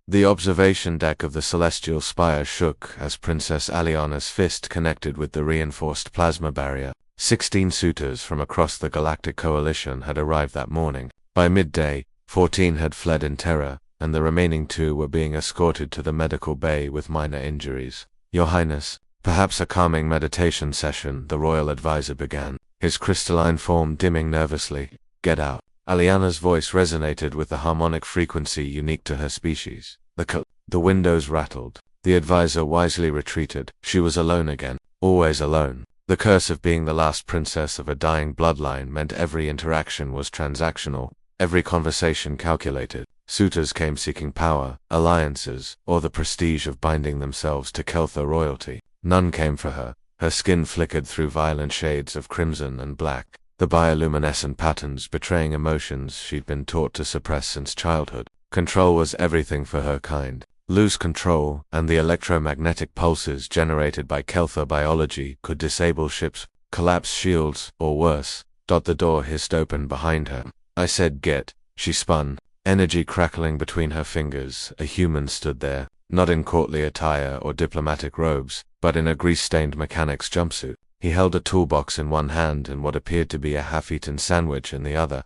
The observation deck of the Celestial Spire shook as Princess Aliana's fist connected with the reinforced plasma barrier. 16 suitors from across the Galactic Coalition had arrived that morning. By midday, 14 had fled in terror, and the remaining 2 were being escorted to the medical bay with minor injuries. Your Highness, perhaps a calming meditation session, the royal advisor began, his crystalline form dimming nervously. Get out. Aliana's voice resonated with the harmonic frequency unique to her species. The windows rattled. The advisor wisely retreated. She was alone again. Always alone. The curse of being the last princess of a dying bloodline meant every interaction was transactional, every conversation calculated. Suitors came seeking power, alliances, or the prestige of binding themselves to Kelthar royalty. None came for her. Her skin flickered through violent shades of crimson and black, the bioluminescent patterns betraying emotions she'd been taught to suppress since childhood. Control was everything for her kind. Lose control, and the electromagnetic pulses generated by Kelthar biology could disable ships, collapse shields, or worse. The door hissed open behind her. I said get. She spun, energy crackling between her fingers. A human stood there, not in courtly attire or diplomatic robes, but in a grease-stained mechanic's jumpsuit. He held a toolbox in one hand and what appeared to be a half-eaten sandwich in the other.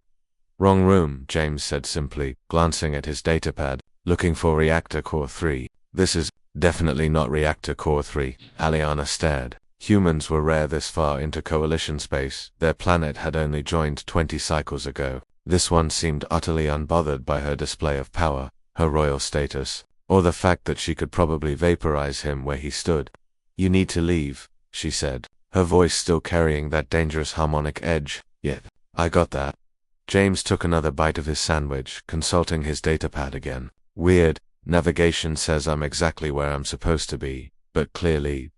Wrong room, James said simply, glancing at his datapad. Looking for Reactor Core 3. This is definitely not Reactor Core 3. Aliana stared. Humans were rare this far into Coalition space. Their planet had only joined 20 cycles ago. This one seemed utterly unbothered by her display of power, her royal status, or the fact that she could probably vaporize him where he stood. You need to leave, she said, her voice still carrying that dangerous harmonic edge. Yet, I got that. James took another bite of his sandwich, consulting his datapad again. Weird, navigation says I'm exactly where I'm supposed to be, but clearly, ...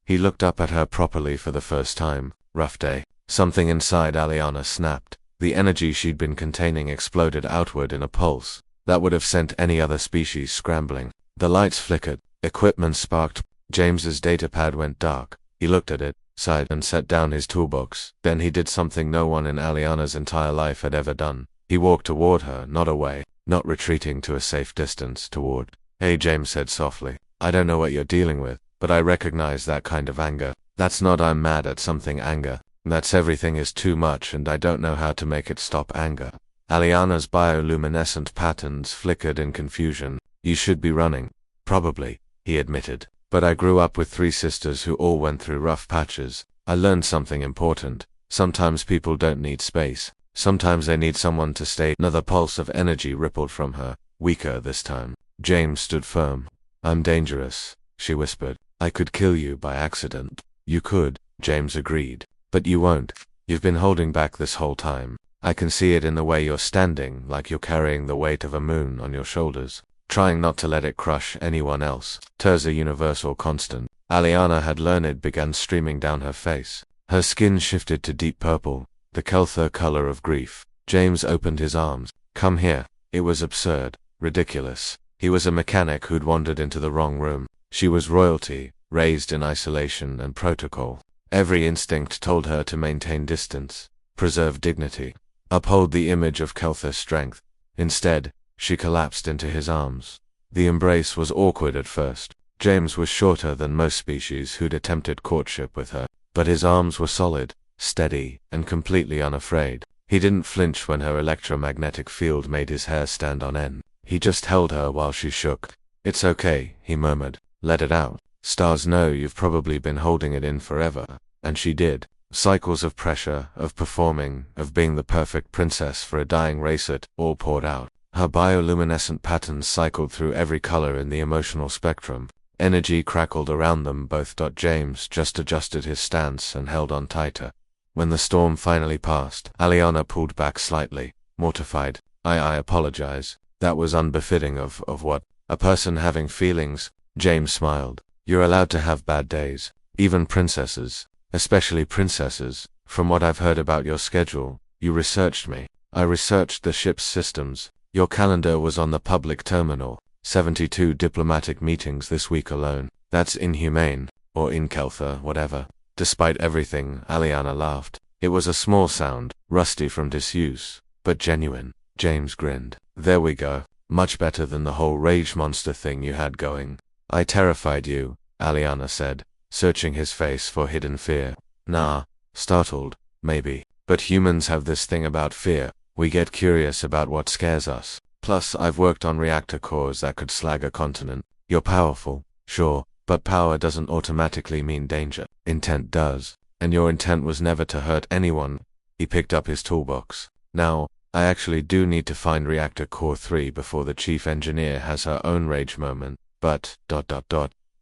He looked up at her properly for the first time. Rough day. Something inside Aliana snapped. The energy she'd been containing exploded outward in a pulse that would have sent any other species scrambling. The lights flickered, equipment sparked. James's datapad went dark. He looked at it, sighed, and set down his toolbox. Then he did something no one in Aliana's entire life had ever done. He walked toward her, not away. Not retreating to a safe distance, toward. Hey, James said softly. I don't know what you're dealing with, but I recognize that kind of anger. That's not I'm mad at something anger. That's everything is too much and I don't know how to make it stop anger. Aliana's bioluminescent patterns flickered in confusion. You should be running. Probably, he admitted. But I grew up with 3 sisters who all went through rough patches. I learned something important. Sometimes people don't need space. Sometimes they need someone to stay. Another pulse of energy rippled from her, weaker this time. James stood firm. I'm dangerous, she whispered. I could kill you by accident. You could, James agreed. But you won't. You've been holding back this whole time. I can see it in the way you're standing, like you're carrying the weight of a moon on your shoulders, trying not to let it crush anyone else. Tears a universal constant. Aliana had learned it began streaming down her face. Her skin shifted to deep purple, the Kelthar color of grief. James opened his arms. Come here. It was absurd, ridiculous. He was a mechanic who'd wandered into the wrong room. She was royalty, raised in isolation and protocol. Every instinct told her to maintain distance, preserve dignity, uphold the image of Kelthar's strength. Instead, she collapsed into his arms. The embrace was awkward at first. James was shorter than most species who'd attempted courtship with her, but his arms were solid, steady, and completely unafraid. He didn't flinch when her electromagnetic field made his hair stand on end. He just held her while she shook. It's okay, he murmured. Let it out. Stars know you've probably been holding it in forever. And she did. Cycles of pressure, of performing, of being the perfect princess for a dying race, it all poured out. Her bioluminescent patterns cycled through every color in the emotional spectrum. Energy crackled around them both. James just adjusted his stance and held on tighter. When the storm finally passed, Aliana pulled back slightly, mortified. I apologize. That was unbefitting of what? A person having feelings. James smiled. You're allowed to have bad days. Even princesses. Especially princesses. From what I've heard about your schedule, you researched me. I researched the ship's systems. Your calendar was on the public terminal. 72 diplomatic meetings this week alone. That's inhumane. Or in Kelthar, whatever. Despite everything, Aliana laughed. It was a small sound, rusty from disuse, but genuine. James grinned. There we go. Much better than the whole rage monster thing you had going. I terrified you, Aliana said, searching his face for hidden fear. Nah, startled, maybe. But humans have this thing about fear. We get curious about what scares us. Plus, I've worked on reactor cores that could slag a continent. You're powerful, sure, but power doesn't automatically mean danger. Intent does. And your intent was never to hurt anyone. He picked up his toolbox. Now, I actually do need to find reactor core 3 before the chief engineer has her own rage moment. But, ...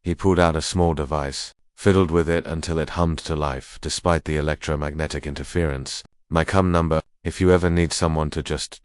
He pulled out a small device, fiddled with it until it hummed to life, despite the electromagnetic interference. My cum number, if you ever need someone to just ...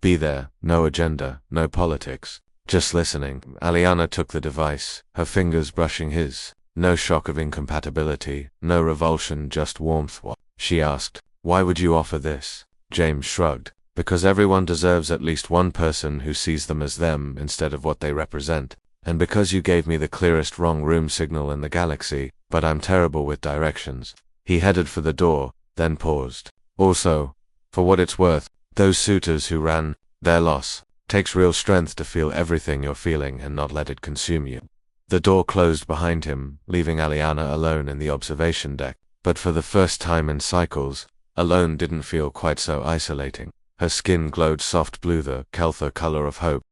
Be there, no agenda, no politics. Just listening. Aliana took the device, her fingers brushing his. No shock of incompatibility, no revulsion, just warmth. What? She asked. Why would you offer this? James shrugged. Because everyone deserves at least one person who sees them as them instead of what they represent. And because you gave me the clearest wrong room signal in the galaxy, but I'm terrible with directions. He headed for the door, then paused. Also, for what it's worth, those suitors who ran, their loss. Takes real strength to feel everything you're feeling and not let it consume you. The door closed behind him, leaving Aliana alone in the observation deck. But for the first time in cycles, alone didn't feel quite so isolating. Her skin glowed soft blue, the Kelther color of hope,